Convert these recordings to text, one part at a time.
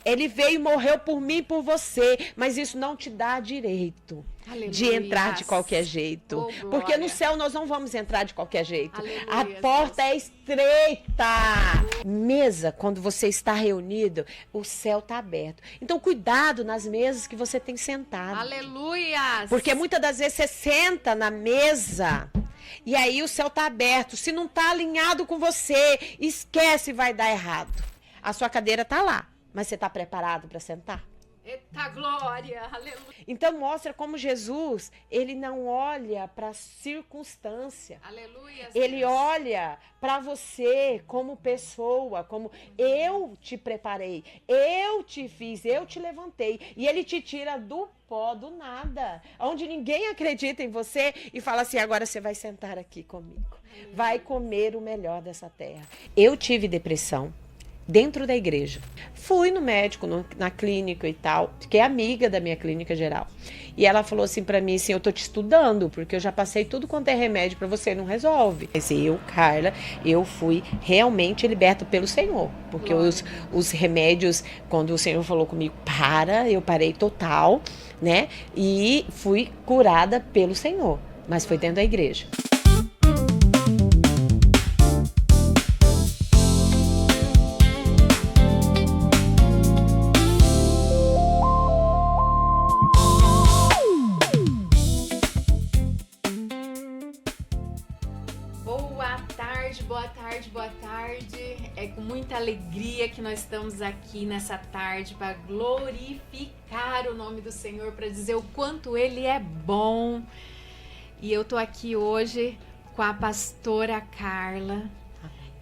Ele veio e morreu por mim e por você, mas isso não te dá direito de entrar de qualquer jeito. Porque no céu nós não vamos entrar de qualquer jeito. A porta é estreita. Mesa, quando você está reunido, o céu está aberto. Então, cuidado nas mesas que você tem sentado. Aleluia! Porque muitas das vezes você senta na mesa e aí o céu está aberto. Se não está alinhado com você, esquece, vai dar errado. A sua cadeira está lá, mas você está preparado para sentar? Eita glória, aleluia. Então mostra como Jesus, ele não olha para a circunstância. Aleluia. Ele olha para você como pessoa, como eu te preparei, eu te fiz, eu te levantei. E ele te tira do pó, do nada, onde ninguém acredita em você e fala assim, agora você vai sentar aqui comigo. Vai comer o melhor dessa terra. Eu tive depressão dentro da igreja. Fui no médico, na clínica e tal, fiquei amiga da minha clínica geral. E ela falou assim pra mim, assim, eu tô te estudando, porque eu já passei tudo quanto é remédio pra você, não resolve. Mas eu, Carla, eu fui realmente liberta pelo Senhor, porque os remédios, quando o Senhor falou comigo, eu parei total, né? E fui curada pelo Senhor, mas foi dentro da igreja. Boa tarde. É com muita alegria que nós estamos aqui nessa tarde para glorificar o nome do Senhor, para dizer o quanto Ele é bom. E eu tô aqui hoje com a pastora Carla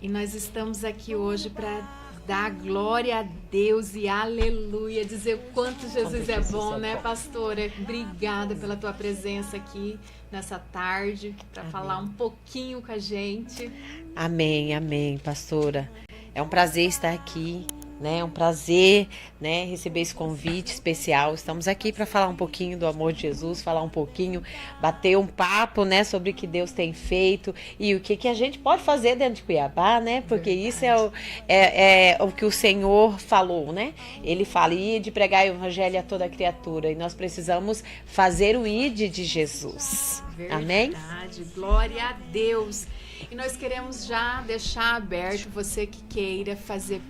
e nós estamos aqui hoje para dar glória a Deus e aleluia, dizer o quanto Jesus é bom, né, pastora? Obrigada pela tua presença aqui nessa tarde, para falar um pouquinho com a gente. Amém, amém, pastora. É um prazer estar aqui, né? É um prazer, né, receber esse convite especial. Estamos aqui para falar um pouquinho do amor de Jesus, falar um pouquinho, bater um papo, né, sobre o que Deus tem feito e o que a gente pode fazer dentro de Cuiabá, né? Porque isso é o que o Senhor falou, né? Ele fala, ide pregar o evangelho a toda criatura, e nós precisamos fazer o ide de Jesus. Verdade. Amém? Glória a Deus. E nós queremos já deixar aberto, você que queira fazer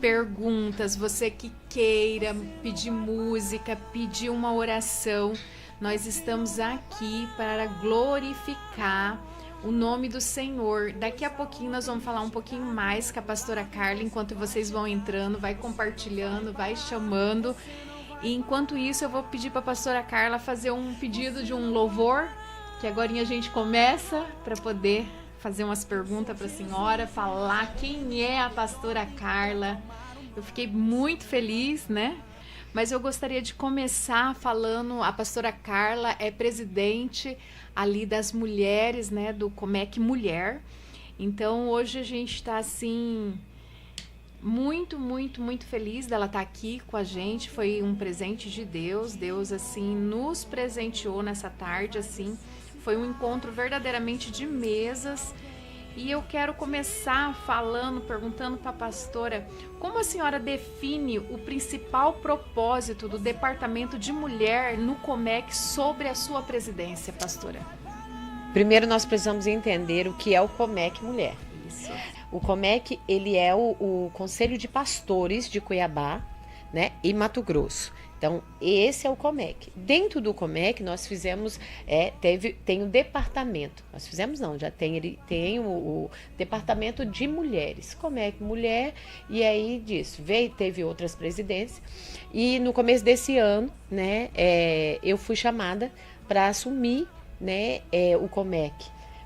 perguntas, você que queira pedir música, pedir uma oração, nós estamos aqui para glorificar o nome do Senhor. Daqui a pouquinho nós vamos falar um pouquinho mais com a pastora Carla, enquanto vocês vão entrando, vai compartilhando, vai chamando. E enquanto isso eu vou pedir para a pastora Carla fazer um pedido de um louvor, que agora a gente começa para poder fazer umas perguntas para a senhora, falar quem é a pastora Carla. Eu fiquei muito feliz, né? Mas eu gostaria de começar falando, a pastora Carla é presidente ali das mulheres, né? Do Comec Mulher. Então hoje a gente está assim, muito feliz dela estar aqui com a gente. Foi um presente de Deus. Deus assim nos presenteou nessa tarde, assim. Foi um encontro verdadeiramente de mesas. E eu quero começar perguntando para a pastora, como a senhora define o principal propósito do Departamento de Mulher no Comec sobre a sua presidência, pastora? Primeiro nós precisamos entender o que é o Comec Mulher. Isso. O Comec, ele é o Conselho de Pastores de Cuiabá, né, e Mato Grosso. Então, esse é o Comec. Dentro do Comec, nós fizemos, tem o departamento. Nós fizemos não, já tem, tem o departamento de mulheres. Comec Mulher, e aí disso, teve outras presidências. E no começo desse ano, né, eu fui chamada para assumir, né, o Comec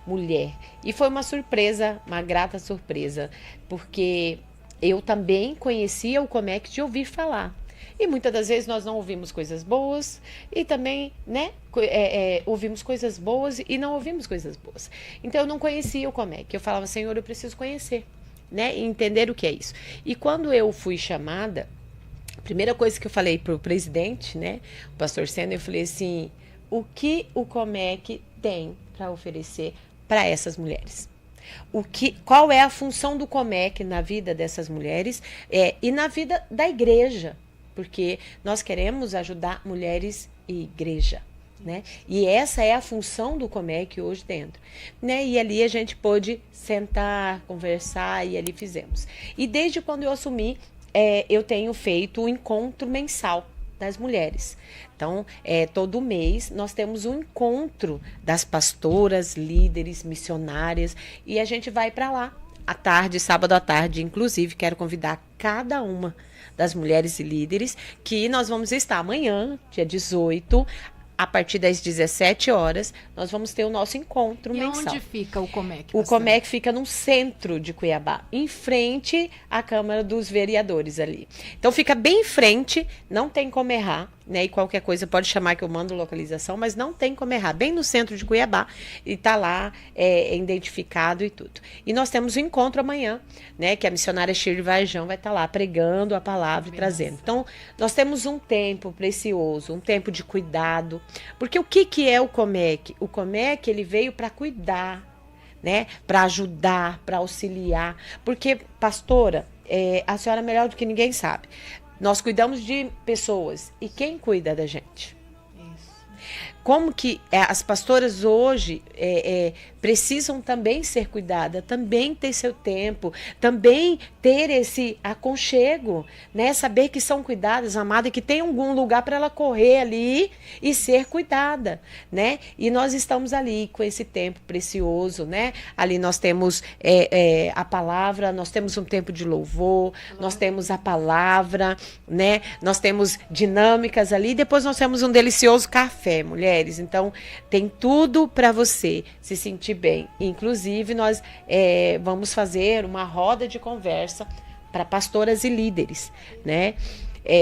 Mulher. E foi uma surpresa, uma grata surpresa, porque eu também conhecia o Comec de ouvir falar. E muitas das vezes nós não ouvimos coisas boas e também, né, ouvimos coisas boas e não ouvimos coisas boas. Então eu não conhecia o Comec. Eu falava, Senhor, eu preciso conhecer, né, e entender o que é isso. E quando eu fui chamada, a primeira coisa que eu falei para o presidente, né, o pastor Senna, eu falei assim, o que o Comec tem para oferecer para essas mulheres? Qual é a função do Comec na vida dessas mulheres e na vida da igreja, porque nós queremos ajudar mulheres e igreja, né? E essa é a função do Comec hoje dentro, né? E ali a gente pôde sentar, conversar e ali fizemos. E desde quando eu assumi, eu tenho feito o encontro mensal das mulheres. Então, todo mês nós temos um encontro das pastoras, líderes, missionárias, e a gente vai para lá à tarde, sábado à tarde, inclusive quero convidar cada uma das mulheres e líderes, que nós vamos estar amanhã, dia 18, a partir das 17 horas, nós vamos ter o nosso encontro mensal. E onde fica o Comec? O Comec fica no centro de Cuiabá, em frente à Câmara dos Vereadores ali. Então fica bem em frente, não tem como errar, né? E qualquer coisa pode chamar que eu mando localização, mas não tem como errar. Bem no centro de Cuiabá, e tá lá identificado e tudo. E nós temos um encontro amanhã, né? Que a missionária Shirley Varjão vai estar lá pregando a palavra e trazendo. Então, nós temos um tempo precioso, um tempo de cuidado. Porque o que é o Comec? O Comec, ele veio para cuidar, né? Para ajudar, para auxiliar. Porque, pastora, a senhora é melhor do que ninguém sabe. Nós cuidamos de pessoas. E quem cuida da gente? Como que as pastoras hoje precisam também ser cuidadas, também ter seu tempo, também ter esse aconchego, né? Saber que são cuidadas, amadas, que tem algum lugar para ela correr ali e ser cuidada, né? E nós estamos ali com esse tempo precioso, né? Ali nós temos a palavra, nós temos um tempo de louvor, nós temos a palavra, né? Nós temos dinâmicas ali, depois nós temos um delicioso café, mulheres. Então, tem tudo para você se sentir bem. Inclusive, nós vamos fazer uma roda de conversa para pastoras e líderes, né?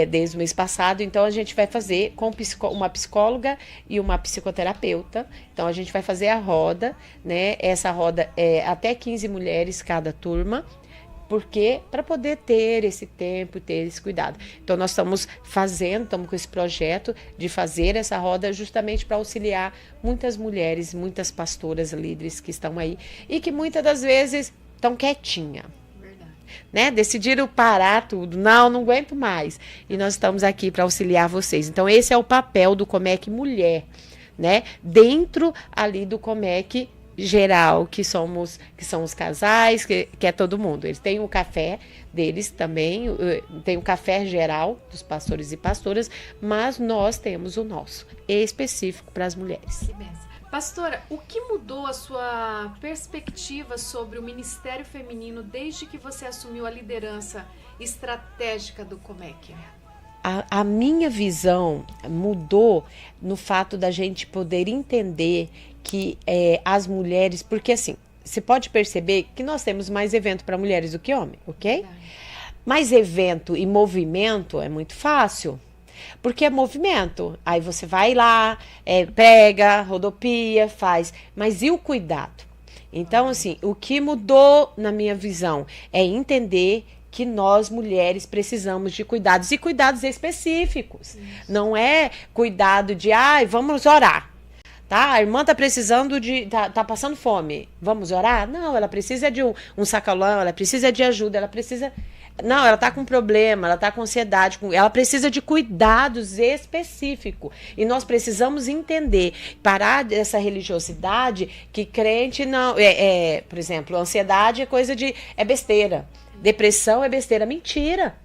Desde o mês passado. Então, a gente vai fazer com uma psicóloga e uma psicoterapeuta. Então, a gente vai fazer a roda, né? Essa roda é até 15 mulheres cada turma. Porque para poder ter esse tempo, ter esse cuidado. Então, nós estamos com esse projeto de fazer essa roda justamente para auxiliar muitas mulheres, muitas pastoras, líderes que estão aí e que muitas das vezes estão quietinhas. Né? Decidiram parar tudo. Não aguento mais. E nós estamos aqui para auxiliar vocês. Então, esse é o papel do Comec Mulher, né? Dentro ali do Comec geral, que são os casais, que é todo mundo. Eles têm o café deles também, tem o café geral dos pastores e pastoras, mas nós temos o nosso, específico para as mulheres. Que benção. Pastora, o que mudou a sua perspectiva sobre o Ministério Feminino desde que você assumiu a liderança estratégica do Comec? A minha visão mudou no fato da gente poder entender que as mulheres, porque assim, você pode perceber que nós temos mais evento para mulheres do que homem, ok? Mas evento e movimento é muito fácil, porque é movimento. Aí você vai lá, prega, rodopia, faz, mas e o cuidado? Então, assim, o que mudou na minha visão é entender que nós, mulheres, precisamos de cuidados, e cuidados específicos. Isso. Não é cuidado de, vamos orar. Tá? A irmã tá precisando tá passando fome. Vamos orar? Não, ela precisa de um sacolão, ela precisa de ajuda, ela precisa... Não, ela tá com problema, ela tá com ansiedade, ela precisa de cuidados específicos. E nós precisamos entender, parar dessa religiosidade que crente não... por exemplo, ansiedade é besteira. Depressão é besteira. Mentira.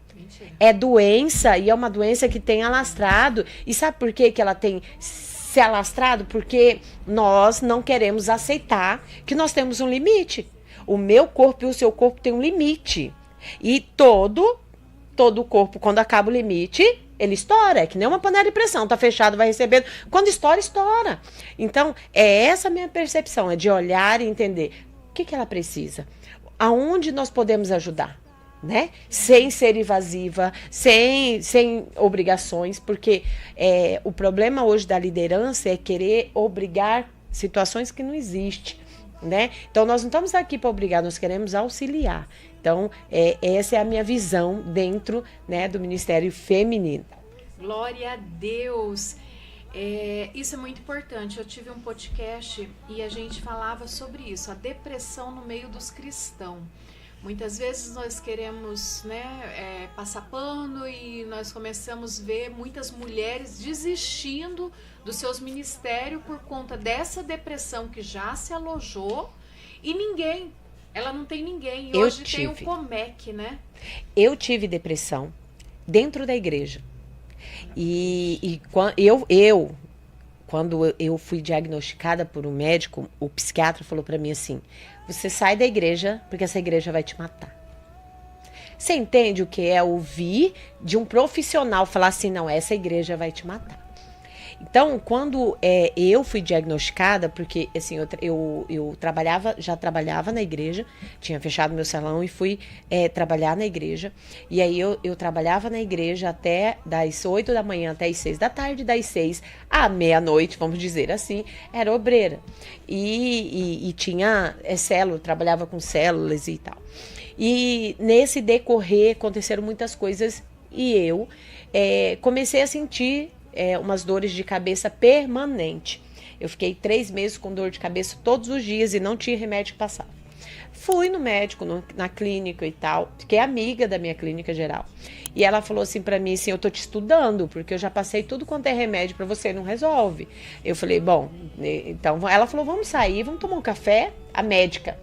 É doença, e é uma doença que tem alastrado. E sabe por que ela tem se alastrado? Porque nós não queremos aceitar que nós temos um limite. O meu corpo e o seu corpo têm um limite. E todo o corpo, quando acaba o limite, ele estoura. É que nem uma panela de pressão, tá fechado, vai recebendo. Quando estoura, estoura. Então, é essa a minha percepção, é de olhar e entender o que ela precisa. Aonde nós podemos ajudar, né? Sem ser invasiva, sem obrigações, porque o problema hoje da liderança é querer obrigar situações que não existem, né? Então, nós não estamos aqui para obrigar, nós queremos auxiliar. Então, essa é a minha visão dentro, né, do Ministério Feminino. Glória a Deus! Isso é muito importante. Eu tive um podcast e a gente falava sobre isso, a depressão no meio dos cristãos. Muitas vezes nós queremos, né, passar pano e nós começamos a ver muitas mulheres desistindo dos seus ministérios por conta dessa depressão que já se alojou e ela não tem ninguém. E hoje tem o Comec, né? Eu tive depressão dentro da igreja. E quando eu fui diagnosticada por um médico, o psiquiatra falou para mim assim: você sai da igreja porque essa igreja vai te matar. Você entende o que é ouvir de um profissional falar assim: não, essa igreja vai te matar. Então, quando eu fui diagnosticada, porque assim, eu já trabalhava na igreja, tinha fechado meu salão e fui trabalhar na igreja. E aí eu trabalhava na igreja até das 8 da manhã até as 6 da tarde, das 6 à meia-noite, vamos dizer assim, era obreira. E tinha célula, trabalhava com células e tal. E nesse decorrer aconteceram muitas coisas e eu comecei a sentir umas dores de cabeça permanente. Eu fiquei 3 meses com dor de cabeça todos os dias e não tinha remédio que passava. Fui no médico, na clínica e tal, fiquei amiga da minha clínica geral. E ela falou assim pra mim, assim, eu tô te estudando, porque eu já passei tudo quanto é remédio pra você, não resolve. Eu falei, bom, então ela falou, vamos sair, vamos tomar um café, a médica.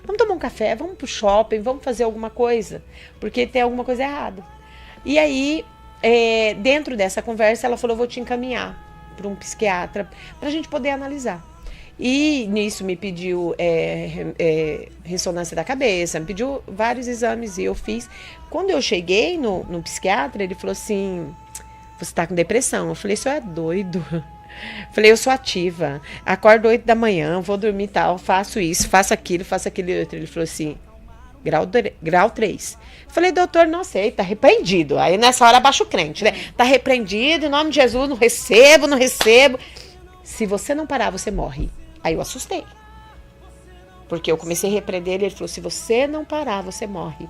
Vamos tomar um café, vamos pro shopping, vamos fazer alguma coisa, porque tem alguma coisa errada. E aí, dentro dessa conversa, ela falou, vou te encaminhar para um psiquiatra para a gente poder analisar. E nisso me pediu ressonância da cabeça, me pediu vários exames e eu fiz. Quando eu cheguei no psiquiatra, ele falou assim, você tá com depressão. Eu falei, isso é doido. Falei, eu sou ativa, acordo 8 da manhã, vou dormir tal, faço isso, faço aquilo outro. Ele falou assim, grau 3. Falei, doutor, não sei, tá repreendido. Aí nessa hora abaixa o crente, né? Tá repreendido, em nome de Jesus, não recebo. Se você não parar, você morre. Aí eu assustei. Porque eu comecei a repreender ele falou, se você não parar, você morre.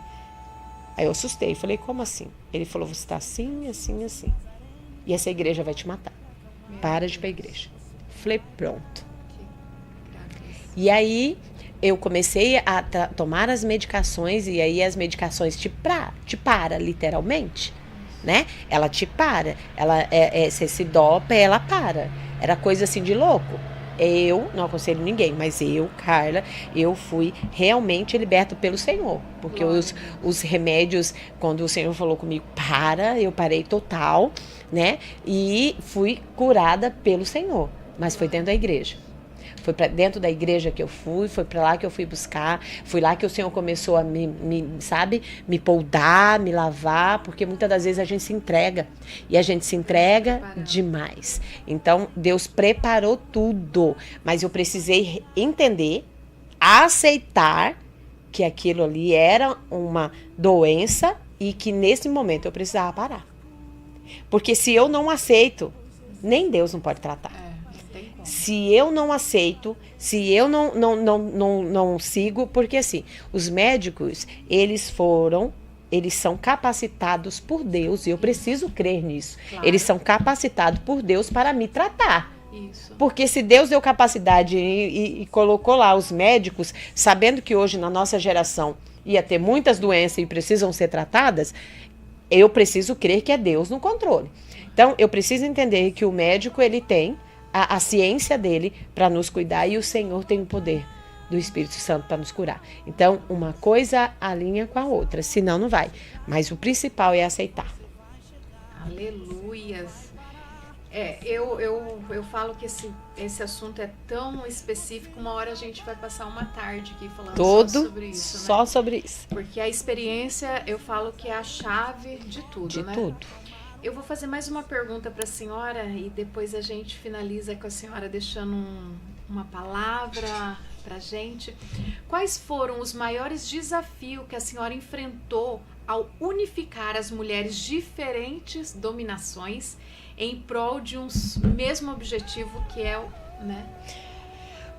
Aí eu assustei, falei, como assim? Ele falou, você tá assim, assim, assim. E essa igreja vai te matar. Para de ir pra igreja. Falei, pronto. E aí eu comecei a tomar as medicações, e aí as medicações te para, literalmente, né? Ela te para, você se dopa, ela para. Era coisa assim de louco. Eu, não aconselho ninguém, mas eu, Carla, eu fui realmente liberta pelo Senhor. Porque os remédios, quando o Senhor falou comigo, eu parei total, né? E fui curada pelo Senhor. Mas foi dentro da igreja. Foi para dentro da igreja que eu fui, foi para lá que eu fui buscar, foi lá que o Senhor começou a me poldar, me lavar, porque muitas das vezes a gente se entrega, e a gente se entrega demais. Então, Deus preparou tudo, mas eu precisei entender, aceitar que aquilo ali era uma doença e que nesse momento eu precisava parar. Porque se eu não aceito, nem Deus não pode tratar. Se eu não aceito, se eu não sigo, porque assim, os médicos, eles são capacitados por Deus, e eu preciso crer nisso. Claro. Eles são capacitados por Deus para me tratar. Isso. Porque se Deus deu capacidade e colocou lá os médicos, sabendo que hoje na nossa geração ia ter muitas doenças e precisam ser tratadas, eu preciso crer que é Deus no controle. Então, eu preciso entender que o médico, ele tem a ciência dele para nos cuidar, e o Senhor tem o poder do Espírito Santo para nos curar. Então, uma coisa alinha com a outra, senão não vai. Mas o principal é aceitar. Aleluias. Eu falo que esse assunto é tão específico, uma hora a gente vai passar uma tarde aqui falando só sobre isso. Só sobre isso. Porque a experiência, eu falo que é a chave de tudo, de né? De tudo. Eu vou fazer mais uma pergunta para a senhora e depois a gente finaliza com a senhora deixando uma palavra para a gente. Quais foram os maiores desafios que a senhora enfrentou ao unificar as mulheres diferentes dominações em prol de um mesmo objetivo que é o, né?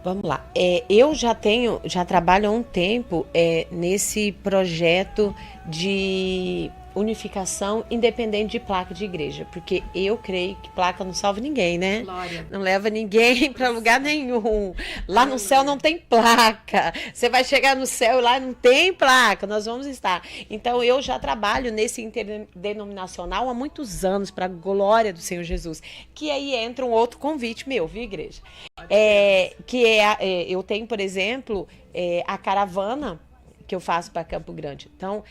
Vamos lá. Eu já trabalho há um tempo nesse projeto de unificação independente de placa de igreja, porque eu creio que placa não salva ninguém, né? Glória. Não leva ninguém para lugar nenhum. Lá no céu não tem placa. Você vai chegar no céu e lá não tem placa. Nós vamos estar. Então eu já trabalho nesse interdenominacional há muitos anos para a glória do Senhor Jesus. Que aí entra um outro convite meu, viu, igreja? Eu tenho, por exemplo, a caravana que eu faço para Campo Grande. Então,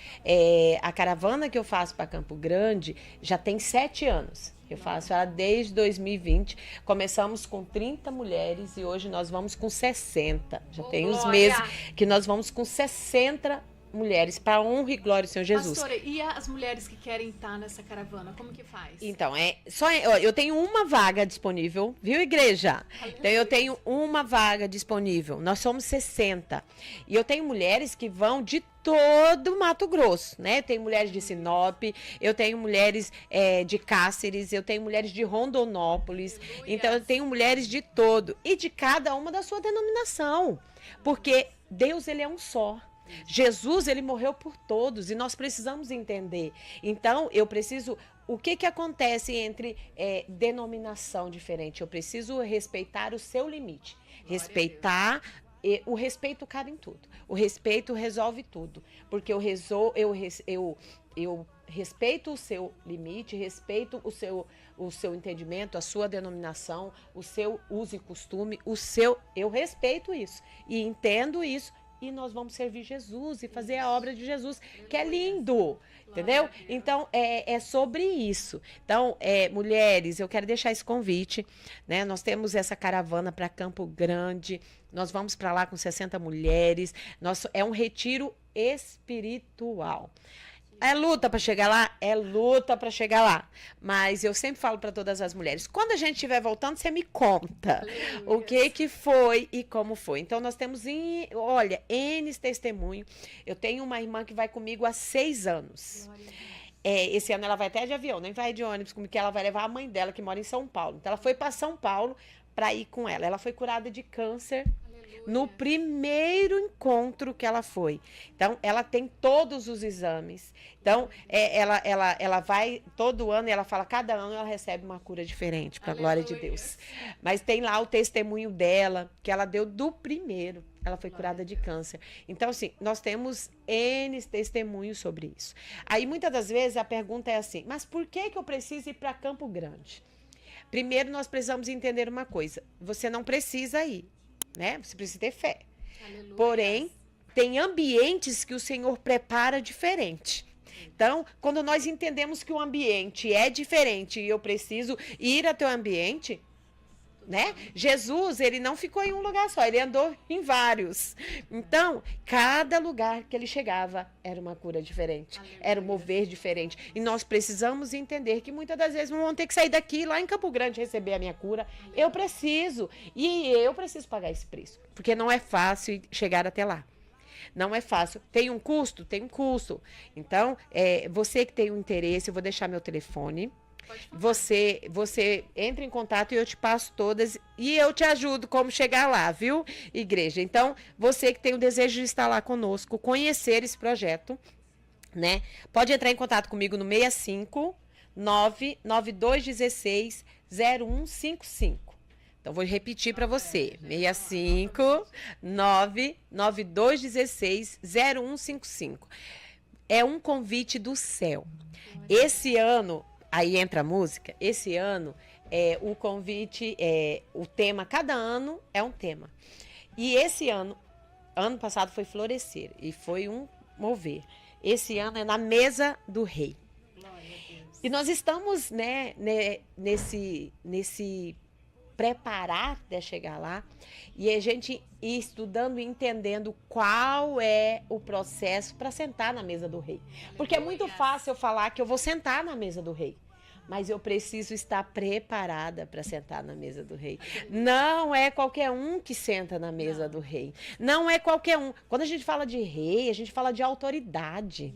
a caravana que eu faço para Campo Grande já tem 7 anos. Eu faço ela desde 2020. Começamos com 30 mulheres e hoje nós vamos com 60. Já tem uns meses que nós vamos com 60 mulheres para honra e glória do Senhor Jesus. Pastora, e as mulheres que querem estar nessa caravana, como que faz? Então, eu tenho uma vaga disponível, viu, igreja? Então, eu tenho uma vaga disponível. Nós somos 60. E eu tenho mulheres que vão de todo Mato Grosso, né? Eu tenho mulheres de Sinop, eu tenho mulheres de Cáceres, eu tenho mulheres de Rondonópolis. Então, eu tenho mulheres de todo. E de cada uma da sua denominação. Porque Deus, ele é um só. Jesus, ele morreu por todos e nós precisamos entender. Então, eu preciso... O que acontece entre denominação diferente? Eu preciso respeitar o seu limite. Respeitar... O respeito cabe em tudo. O respeito resolve tudo. Porque eu respeito o seu limite, respeito o seu entendimento, a sua denominação, o seu uso e costume, eu respeito isso e entendo isso. E nós vamos servir Jesus e fazer a obra de Jesus, que é lindo, entendeu? Então, é sobre isso. Então, mulheres, eu quero deixar esse convite, né? Nós temos essa caravana para Campo Grande, nós vamos para lá com 60 mulheres, é um retiro espiritual. É luta para chegar lá? É luta para chegar lá. Mas eu sempre falo para todas as mulheres, quando a gente estiver voltando, você me conta o que foi e como foi. Então, nós temos, N testemunho. Eu tenho uma irmã que vai comigo há 6 anos. Esse ano ela vai até de avião, nem vai de ônibus, porque ela vai levar a mãe dela, que mora em São Paulo. Então, ela foi para São Paulo para ir com ela. Ela foi curada de câncer no primeiro encontro que ela foi. Então, ela tem todos os exames. Então, ela vai todo ano, e ela fala, cada ano ela recebe uma cura diferente, para a glória de Deus. Mas tem lá o testemunho dela, que ela deu do primeiro. Ela foi curada de câncer. Então, assim, nós temos N testemunhos sobre isso. Aí, muitas das vezes, a pergunta é assim, mas por que eu preciso ir para Campo Grande? Primeiro, nós precisamos entender uma coisa. Você não precisa ir, né? Você precisa ter fé. Aleluia. Porém, tem ambientes que o Senhor prepara diferente. Então, quando nós entendemos que o ambiente é diferente e eu preciso ir até o ambiente, né? Jesus, ele não ficou em um lugar só, ele andou em vários. Então, cada lugar que ele chegava era uma cura diferente, era um mover diferente. E nós precisamos entender que muitas das vezes vão ter que sair daqui, lá em Campo Grande, receber a minha cura. Eu preciso, e eu preciso pagar esse preço, porque não é fácil chegar até lá. Não é fácil. Tem um custo? Tem um custo. Então, você que tem um interesse, eu vou deixar meu telefone. Você entra em contato e eu te passo todas e eu te ajudo como chegar lá, viu, igreja? Então, você que tem o desejo de estar lá conosco, conhecer esse projeto, né? Pode entrar em contato comigo no 65 99216 0155. Então, vou repetir para você. 65 99216 0155. É um convite do céu. Esse ano... Aí entra a música. Esse ano, o convite, o tema, cada ano é um tema. E esse ano passado foi florescer e foi um mover. Esse ano é na mesa do rei. Glória a Deus. E nós estamos, né, nesse preparar de chegar lá e a gente ir estudando e entendendo qual é o processo para sentar na mesa do rei. Porque é muito fácil eu falar que eu vou sentar na mesa do rei. Mas eu preciso estar preparada para sentar na mesa do rei. Não é qualquer um que senta na mesa do rei. Não é qualquer um. Quando a gente fala de rei, a gente fala de autoridade.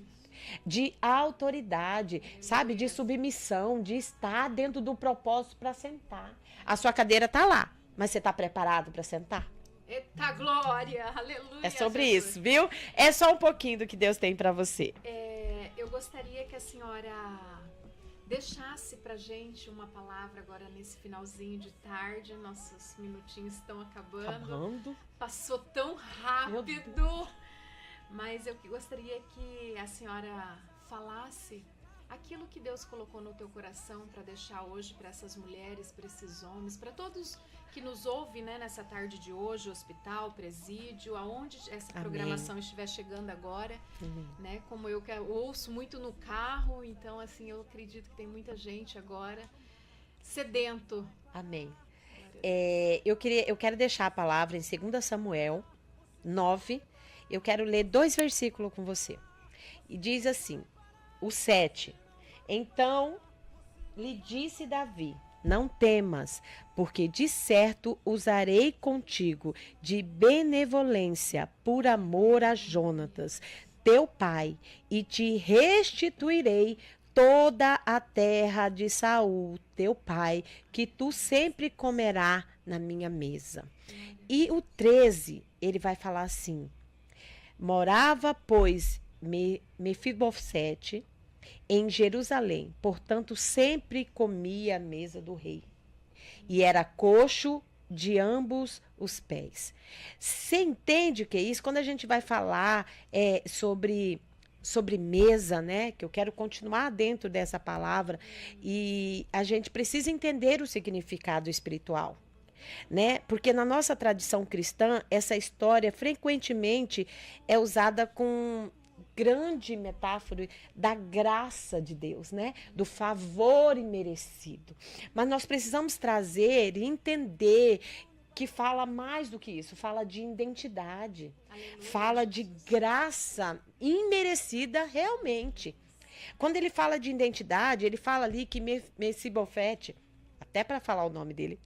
De autoridade, sabe? De submissão, de estar dentro do propósito para sentar. A sua cadeira está lá, mas você está preparado para sentar? Eita glória, aleluia. É sobre Jesus. Isso, viu? É só um pouquinho do que Deus tem para você. Eu gostaria que a senhora deixasse pra gente uma palavra agora nesse finalzinho de tarde. Nossos minutinhos estão acabando. Passou tão rápido. Mas eu gostaria que a senhora falasse aquilo que Deus colocou no teu coração para deixar hoje para essas mulheres, para esses homens, para todos que nos ouvem, né, nessa tarde de hoje, hospital, presídio, aonde essa programação estiver chegando agora, né? Como eu ouço muito no carro, então assim, eu acredito que tem muita gente agora sedento. Amém. Eu quero deixar a palavra em 2 Samuel 9. Eu quero ler 2 versículos com você. E diz assim, o 7. Então lhe disse Davi, não temas, porque de certo usarei contigo de benevolência por amor a Jonatas, teu pai, e te restituirei toda a terra de Saul, teu pai, que tu sempre comerás na minha mesa. E o 13, ele vai falar assim, morava, pois, Mefibosete em Jerusalém, portanto sempre comia à mesa do rei, e era coxo de ambos os pés. Você entende o que é isso? Quando a gente vai falar sobre mesa, né? Que eu quero continuar dentro dessa palavra, e a gente precisa entender o significado espiritual. Né? Porque na nossa tradição cristã, essa história frequentemente é usada com grande metáfora da graça de Deus, né? Do favor imerecido. Mas nós precisamos trazer e entender que fala mais do que isso, fala de identidade, aleluia, fala de graça imerecida realmente. Quando ele fala de identidade, ele fala ali que Mefibosete, até para falar o nome dele,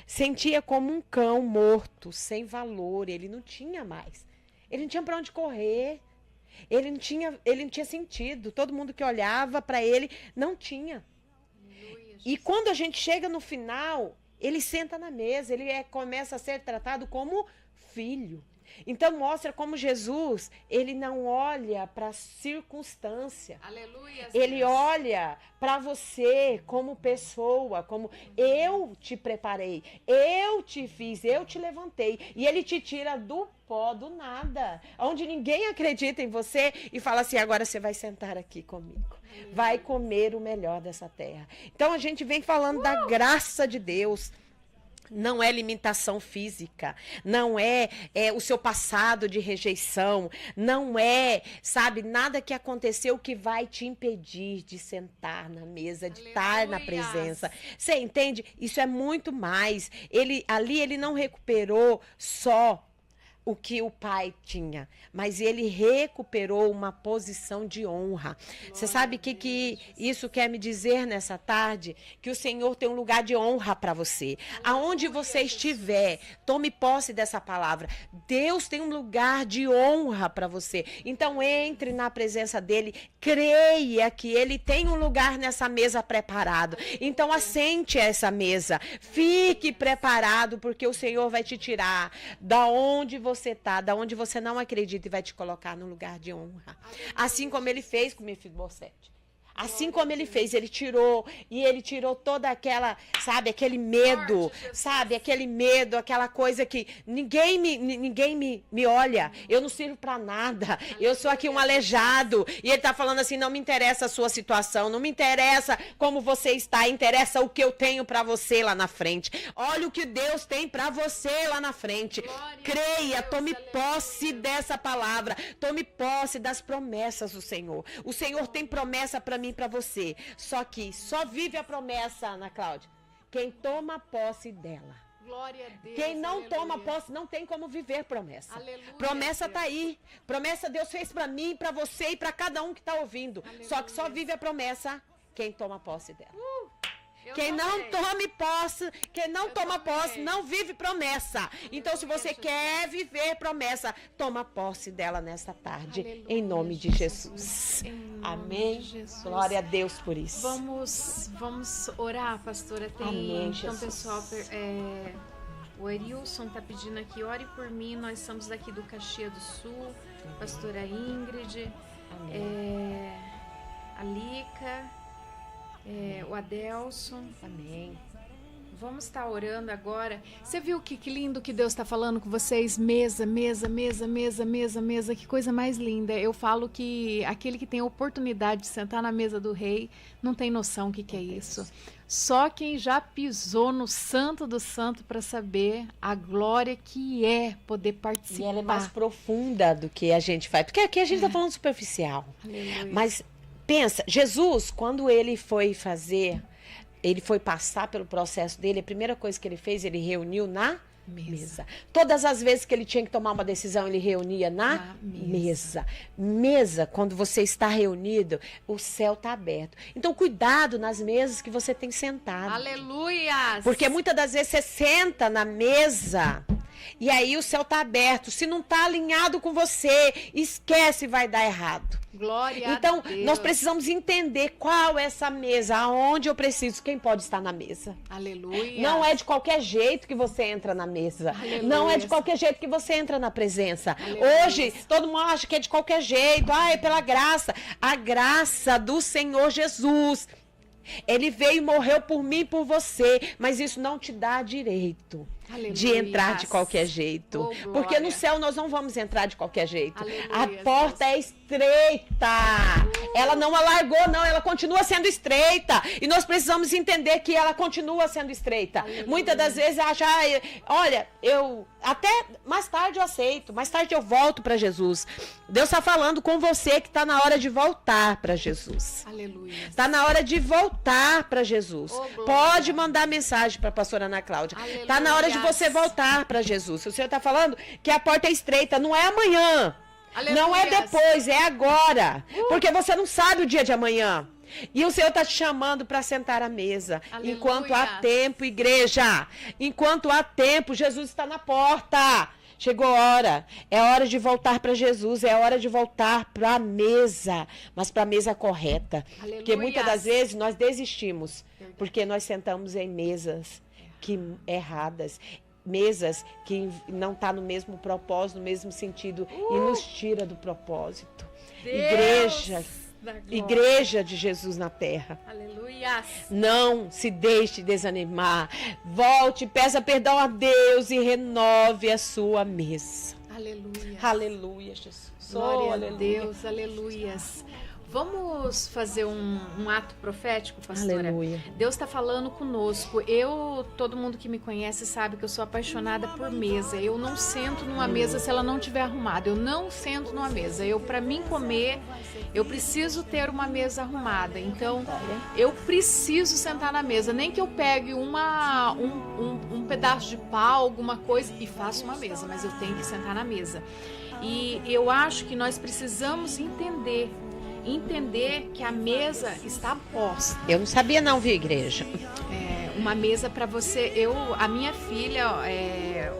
sentia como um cão morto, sem valor, ele não tinha mais. Ele não tinha para onde correr. Ele não tinha sentido. Todo mundo que olhava para ele não tinha. E quando a gente chega no final, ele senta na mesa, ele começa a ser tratado como filho. Então mostra como Jesus, ele não olha para a circunstância. Aleluia. Ele olha para você como pessoa, como eu te preparei, eu te fiz, eu te levantei. E ele te tira do pó, do nada, onde ninguém acredita em você e fala assim, agora você vai sentar aqui comigo. Vai comer o melhor dessa terra. Então a gente vem falando da graça de Deus. Não é limitação física, não é o seu passado de rejeição, não é, sabe, nada que aconteceu que vai te impedir de sentar na mesa, de estar na presença. Você entende? Isso é muito mais. Ele não recuperou só o que o pai tinha, mas ele recuperou uma posição de honra. Você sabe o que isso quer me dizer nessa tarde? Que o Senhor tem um lugar de honra para você. Aonde você estiver, tome posse dessa palavra. Deus tem um lugar de honra para você. Então entre na presença dele, creia que ele tem um lugar nessa mesa preparado. Então assente essa mesa, fique preparado, porque o Senhor vai te tirar da onde você está, da onde você não acredita, e vai te colocar no lugar de honra. Assim como ele fez com Mefibosete. Assim como ele fez, ele tirou toda aquela, sabe, aquele medo, sabe, aquele medo, aquela coisa que ninguém me olha, eu não sirvo pra nada, eu sou aqui um aleijado, e ele tá falando assim, não me interessa a sua situação, não me interessa como você está, interessa o que eu tenho pra você lá na frente. Olha o que Deus tem pra você lá na frente. Creia, tome posse dessa palavra, tome posse das promessas do Senhor. O Senhor tem promessa pra mim, para você. Só que só vive a promessa, Ana Cláudia, quem toma posse dela. Glória a Deus. Quem não toma posse não tem como viver promessa. Aleluia, promessa tá aí. Promessa Deus fez para mim, para você e para cada um que tá ouvindo. Aleluia. Só que só vive a promessa quem toma posse dela. Quem não toma posse, não vive promessa. Então, se você quer viver promessa, toma posse dela nesta tarde, aleluia, em nome de Jesus. Amém. Jesus. Glória a Deus por isso. Vamos orar, pastora. Amém, então, pessoal, o Erilson tá pedindo aqui, ore por mim. Nós somos daqui do Caxias do Sul, pastora Ingrid. a Lica, o Adelson. Amém. Vamos estar orando agora. Você viu que lindo que Deus está falando com vocês? Mesa, mesa, mesa, mesa, mesa, mesa. Que coisa mais linda. Eu falo que aquele que tem a oportunidade de sentar na mesa do rei não tem noção o que é isso. Só quem já pisou no santo do santo para saber a glória que é poder participar. E ela é mais profunda do que a gente faz. Porque aqui a gente está falando superficial. Aleluia. Mas pensa, Jesus, quando ele foi passar pelo processo dele, a primeira coisa que ele fez, ele reuniu na mesa. Todas as vezes que ele tinha que tomar uma decisão, ele reunia na mesa. Mesa, quando você está reunido, o céu está aberto. Então, cuidado nas mesas que você tem sentado. Aleluia! Porque muitas das vezes você senta na mesa e aí o céu está aberto. Se não está alinhado com você, esquece, vai dar errado. Glória então, a Deus. Nós precisamos entender qual é essa mesa, aonde eu preciso, quem pode estar na mesa. Aleluia. Não é de qualquer jeito que você entra na mesa. Aleluia. Não é de qualquer jeito que você entra na presença. Aleluia. Hoje, todo mundo acha que é de qualquer jeito. É pela graça. A graça do Senhor Jesus. Ele veio e morreu por mim e por você, mas isso não te dá direito de entrar de qualquer jeito. Porque no céu nós não vamos entrar de qualquer jeito. A porta é estreita. Ela não alargou, não. Ela continua sendo estreita. E nós precisamos entender que ela continua sendo estreita. Muitas das vezes acha, olha, eu até mais tarde eu aceito, mais tarde eu volto para Jesus. Deus está falando com você que está na hora de voltar para Jesus. Aleluia. Está na hora de voltar para Jesus. Pode mandar mensagem para a pastora Ana Cláudia. Está na hora de você voltar para Jesus. O Senhor está falando que a porta é estreita, não é amanhã. Aleluia. Não é depois, é agora. Porque você não sabe o dia de amanhã. E o Senhor está te chamando para sentar à mesa. Aleluia. Enquanto há tempo, igreja. Enquanto há tempo, Jesus está na porta. Chegou a hora. É hora de voltar para Jesus. É hora de voltar para a mesa. Mas para a mesa correta. Aleluia. Porque muitas das vezes nós desistimos. Verdade. Porque nós sentamos em mesas erradas. Mesas que não tá no mesmo propósito, no mesmo sentido, e nos tira do propósito. Igreja de Jesus na terra. Aleluia. Não se deixe desanimar. Volte, peça perdão a Deus e renove a sua mesa. Aleluia. Aleluia, Jesus. Glória a Deus, aleluias. Vamos fazer um ato profético, pastora? Aleluia. Deus está falando conosco. Todo mundo que me conhece sabe que eu sou apaixonada por mesa. Eu não sento numa mesa se ela não estiver arrumada. Eu não sento numa mesa. Para mim comer, eu preciso ter uma mesa arrumada. Então, eu preciso sentar na mesa. Nem que eu pegue um pedaço de pau, alguma coisa, e faça uma mesa. Mas eu tenho que sentar na mesa. E eu acho que nós precisamos entender que a mesa está posta. Eu não sabia não, viu, igreja? Uma mesa para você. A minha filha,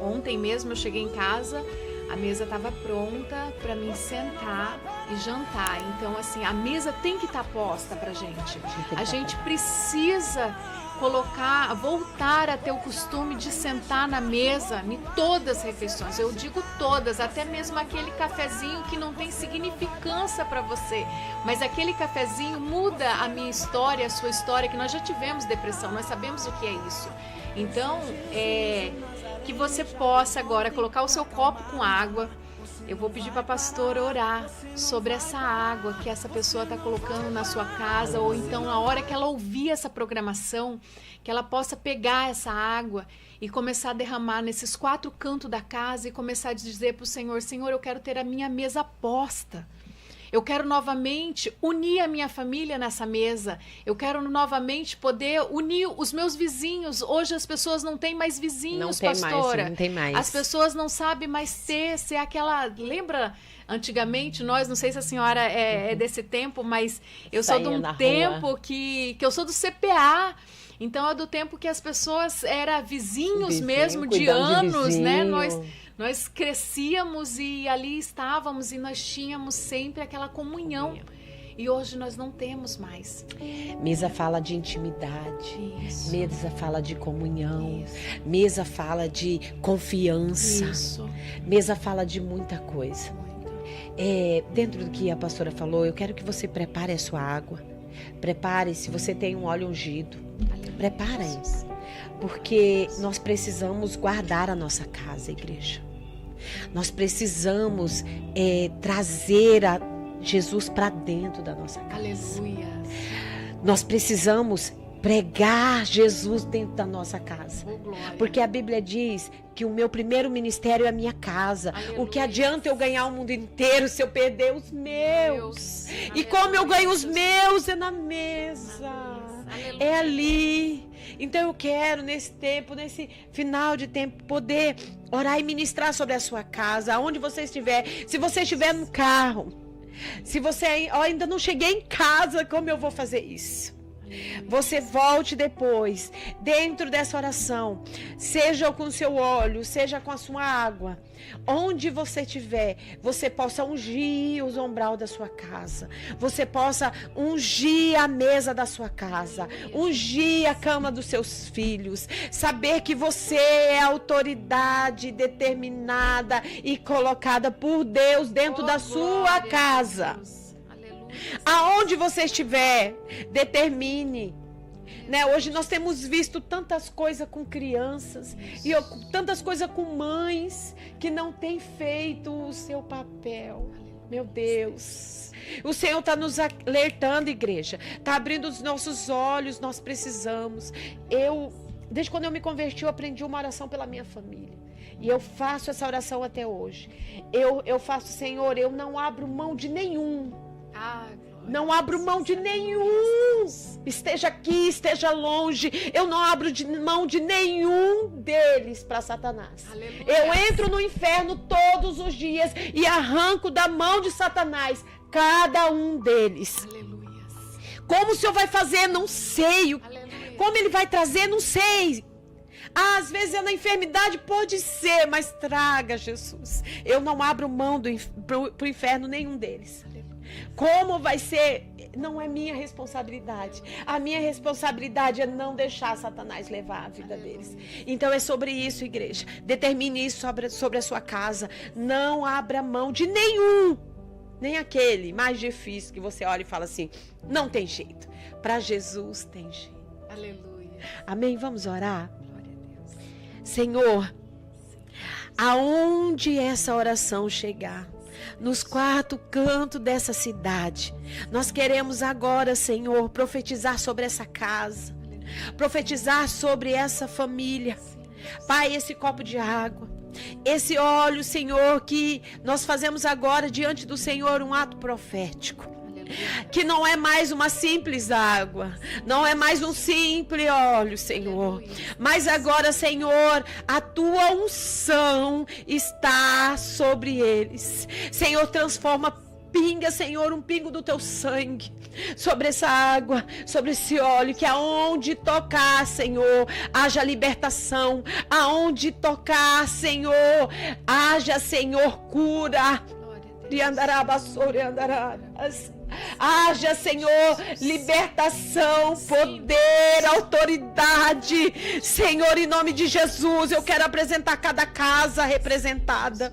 ontem mesmo eu cheguei em casa, a mesa estava pronta para mim sentar e jantar. Então, assim, a mesa tem que estar posta pra gente. A gente precisa voltar a ter o costume de sentar na mesa em todas as refeições. Eu digo todas, até mesmo aquele cafezinho que não tem significância para você, mas aquele cafezinho muda a minha história, a sua história, que nós já tivemos depressão, nós sabemos o que é isso. Então, que você possa agora colocar o seu copo com água. Eu vou pedir para a pastora orar sobre essa água que essa pessoa está colocando na sua casa, ou então na hora que ela ouvir essa programação, que ela possa pegar essa água e começar a derramar nesses 4 cantos da casa e começar a dizer para o Senhor: Senhor, eu quero ter a minha mesa posta. Eu quero novamente unir a minha família nessa mesa. Eu quero novamente poder unir os meus vizinhos. Hoje as pessoas não têm mais vizinhos, pastora. Não tem mais. As pessoas não sabem mais ser aquela... Lembra antigamente, não sei se a senhora é desse tempo, mas eu sou de um tempo que eu sou do CPA. Então é do tempo que as pessoas eram vizinhos mesmo, de anos, né? Nós crescíamos e ali estávamos e nós tínhamos sempre aquela comunhão. E hoje nós não temos mais. Mesa fala de intimidade. Isso. Mesa fala de comunhão. Isso. Mesa fala de confiança. Isso. Mesa fala de muita coisa. Dentro do que a pastora falou, eu quero que você prepare a sua água. Prepare, se você tem um óleo ungido, prepara isso, porque nós precisamos guardar a nossa casa, igreja. Nós precisamos trazer a Jesus para dentro da nossa casa. Aleluia. Nós precisamos pregar Jesus dentro da nossa casa. Porque a Bíblia diz que o meu primeiro ministério é a minha casa. Aleluia. O que adianta eu ganhar o mundo inteiro se eu perder os meus? E como eu ganho os meus é na mesa. É ali. Então eu quero nesse tempo, nesse final de tempo, poder orar e ministrar sobre a sua casa, aonde você estiver. Se você estiver no carro, se você ainda não cheguei em casa, como eu vou fazer isso? Você volte depois, dentro dessa oração, seja com o seu óleo, seja com a sua água, onde você estiver, você possa ungir os umbral da sua casa, você possa ungir a mesa da sua casa, ungir a cama dos seus filhos, saber que você é autoridade determinada e colocada por Deus dentro da sua casa. Aonde você estiver, determine. Né? Hoje nós temos visto tantas coisas com crianças e tantas coisas com mães que não têm feito o seu papel. Meu Deus, o Senhor está nos alertando, igreja, está abrindo os nossos olhos. Nós precisamos. Desde quando eu me converti, eu aprendi uma oração pela minha família. E eu faço essa oração até hoje. Eu faço, Senhor, eu não abro mão de nenhum. Não abro mão de nenhum. Esteja aqui, esteja longe. Eu não abro mão de nenhum deles para Satanás. Aleluia. Eu entro no inferno todos os dias e arranco da mão de Satanás cada um deles. Aleluia. Como o Senhor vai fazer? Não sei. Aleluia. Como Ele vai trazer? Não sei. Às vezes é na enfermidade, pode ser, mas traga, Jesus. Eu não abro mão pro inferno nenhum deles. Como vai ser? Não é minha responsabilidade. A minha responsabilidade é não deixar Satanás levar a vida deles. Então é sobre isso, igreja. Determine isso sobre a sua casa. Não abra mão de nenhum. Nem aquele mais difícil que você olha e fala assim, não tem jeito. Para Jesus tem jeito. Aleluia. Amém? Vamos orar? Glória a Deus. Senhor, aonde essa oração chegar, nos quatro cantos dessa cidade, nós queremos agora, Senhor, profetizar sobre essa casa, profetizar sobre essa família. Pai, esse copo de água, esse óleo, Senhor, que nós fazemos agora diante do Senhor um ato profético. Que não é mais uma simples água, não é mais um simples óleo, Senhor, mas agora, Senhor, a tua unção está sobre eles. Senhor, transforma, pinga, Senhor, um pingo do teu sangue sobre essa água, sobre esse óleo, que aonde tocar, Senhor, haja libertação, aonde tocar, Senhor, haja, Senhor, cura. Haja, Senhor, libertação, poder, autoridade. Senhor, em nome de Jesus, eu quero apresentar cada casa representada.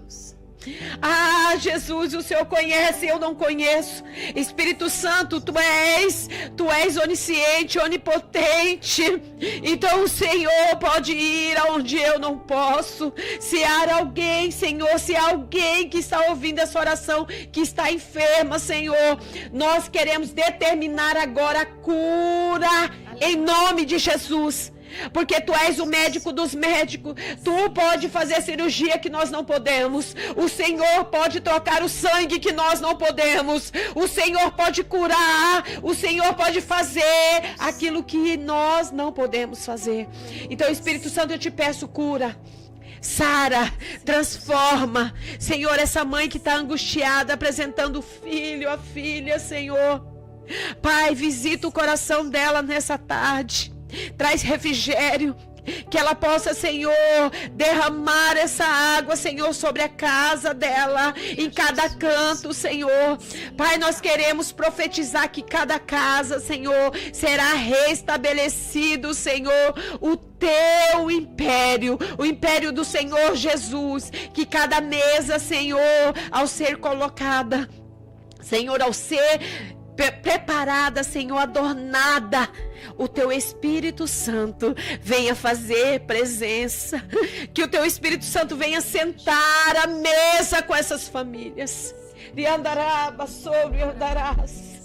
Jesus, o Senhor conhece, eu não conheço. Espírito Santo, Tu és onisciente, onipotente. Então o Senhor pode ir aonde eu não posso. Se há alguém, Senhor, se há alguém que está ouvindo essa oração, que está enferma, Senhor, nós queremos determinar agora a cura em nome de Jesus. Porque Tu és o médico dos médicos. Tu pode fazer cirurgia que nós não podemos. O Senhor pode trocar o sangue que nós não podemos. O Senhor pode curar. O Senhor pode fazer aquilo que nós não podemos fazer. Então, Espírito Santo, eu te peço cura. Sara, transforma, Senhor, essa mãe que está angustiada, apresentando o filho, a filha, Senhor. Pai, visita o coração dela nessa tarde. Traz refrigério, que ela possa, Senhor, derramar essa água, Senhor, sobre a casa dela, em cada canto, Senhor. Pai, nós queremos profetizar que cada casa, Senhor, será restabelecido, Senhor, o Teu império, o império do Senhor Jesus, que cada mesa, Senhor, ao ser colocada, Senhor, ao ser preparada, Senhor, adornada. O teu Espírito Santo venha fazer presença, que o teu Espírito Santo venha sentar à mesa com essas famílias. E andará sobre andarás.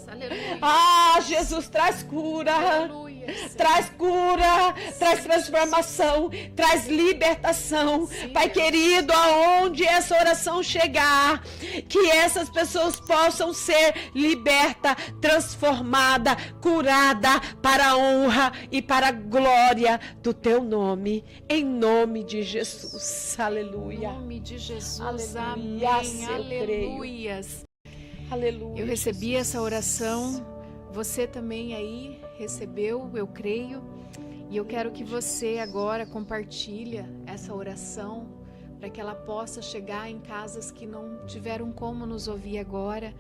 Ah, Jesus, traz cura. Aleluia. Traz cura, traz transformação, traz libertação. Sim, Pai querido, aonde essa oração chegar, que essas pessoas possam ser libertas, transformadas, curadas para a honra e para a glória do teu nome, em nome de Jesus. Aleluia. Em nome de Jesus. Aleluia. Amém. Aleluias. Aleluia. Eu recebi Jesus. Essa oração. Você também aí recebeu, eu creio. E eu quero que você agora compartilhe essa oração para que ela possa chegar em casas que não tiveram como nos ouvir agora.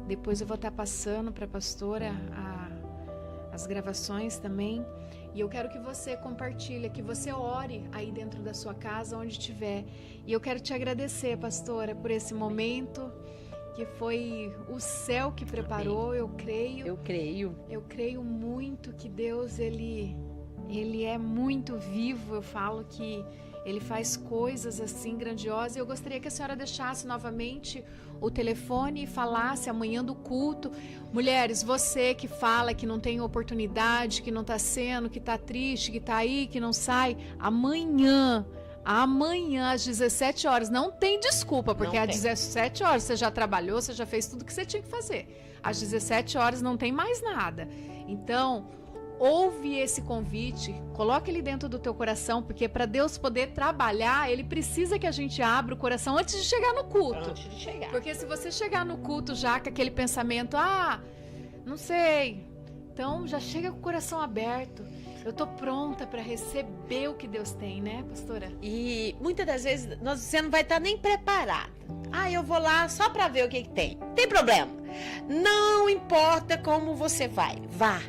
Depois eu vou estar passando para a pastora as gravações também. E eu quero que você compartilhe, que você ore aí dentro da sua casa, onde estiver. E eu quero te agradecer, pastora, por esse momento que foi o céu que preparou. Amém. Eu creio muito que Deus, ele é muito vivo. Eu falo que ele faz coisas assim grandiosas. Eu gostaria que a senhora deixasse novamente o telefone e falasse amanhã do culto. Mulheres, você que fala que não tem oportunidade, que não está sendo, que está triste, que está aí, que não sai, amanhã às 17 horas, não tem desculpa, porque às 17 horas você já trabalhou, você já fez tudo que você tinha que fazer. Às 17 horas não tem mais nada. Então, ouve esse convite, coloca ele dentro do teu coração, porque para Deus poder trabalhar, ele precisa que a gente abra o coração antes de chegar no culto. Antes de chegar. Porque se você chegar no culto já com aquele pensamento, não sei, então já chega com o coração aberto. Eu tô pronta para receber o que Deus tem, né, pastora? E muitas das vezes você não vai estar nem preparada. Eu vou lá só para ver o que tem. Tem problema. Não importa como você vai. Vá.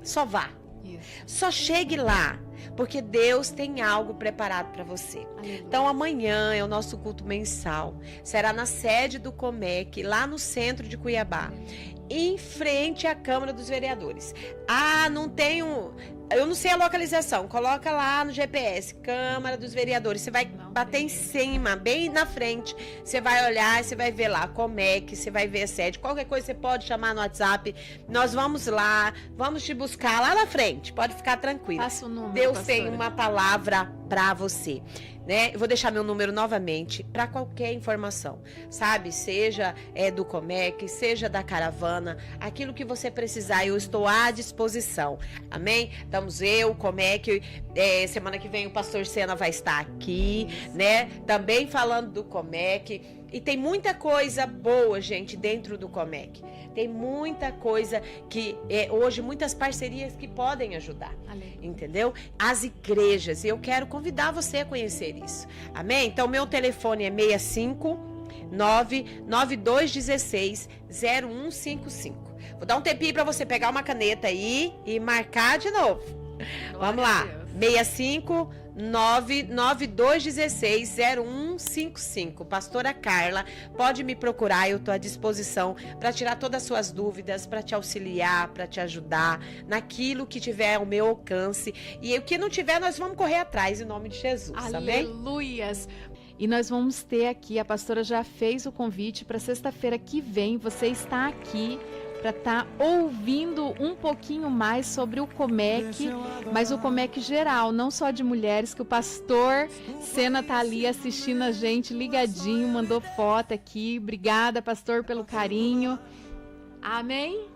Só vá. Isso. Só chegue lá. Porque Deus tem algo preparado para você. Aleluia. Então amanhã é o nosso culto mensal. Será na sede do Comec, lá no centro de Cuiabá. Em frente à Câmara dos Vereadores. Não tenho... Eu não sei a localização. Coloca lá no GPS, Câmara dos Vereadores. Você vai bater em cima, bem na frente. Você vai olhar, você vai ver lá Comec, você vai ver a sede. Qualquer coisa você pode chamar no WhatsApp. Nós vamos lá, vamos te buscar lá na frente. Pode ficar tranquilo. Passa o número, Deus pastora. tem uma palavra para você, né? Eu vou deixar meu número novamente para qualquer informação, sabe? Seja do Comec, seja da caravana, aquilo que você precisar, eu estou à disposição. Amém? Estamos eu, Comec, semana que vem o pastor Sena vai estar aqui, né? Também falando do Comec. E tem muita coisa boa, gente, dentro do Comec. Tem muita coisa que hoje, muitas parcerias que podem ajudar. Aleluia. Entendeu? As igrejas, e eu quero convidar você a conhecer isso. Amém? Então, meu telefone é 65992160155. Vou dar um tempinho para você pegar uma caneta aí e marcar de novo. Vamos lá. 65992160155. Pastora Carla, pode me procurar, eu estou à disposição para tirar todas as suas dúvidas, para te auxiliar, para te ajudar naquilo que tiver ao meu alcance. E o que não tiver, nós vamos correr atrás em nome de Jesus. Aleluias! E nós vamos ter aqui, a pastora já fez o convite para sexta-feira que vem, você está aqui para estar ouvindo um pouquinho mais sobre o Comec, mas o Comec geral, não só de mulheres, que o pastor Sena tá ali assistindo a gente, ligadinho, mandou foto aqui. Obrigada, pastor, pelo carinho. Amém?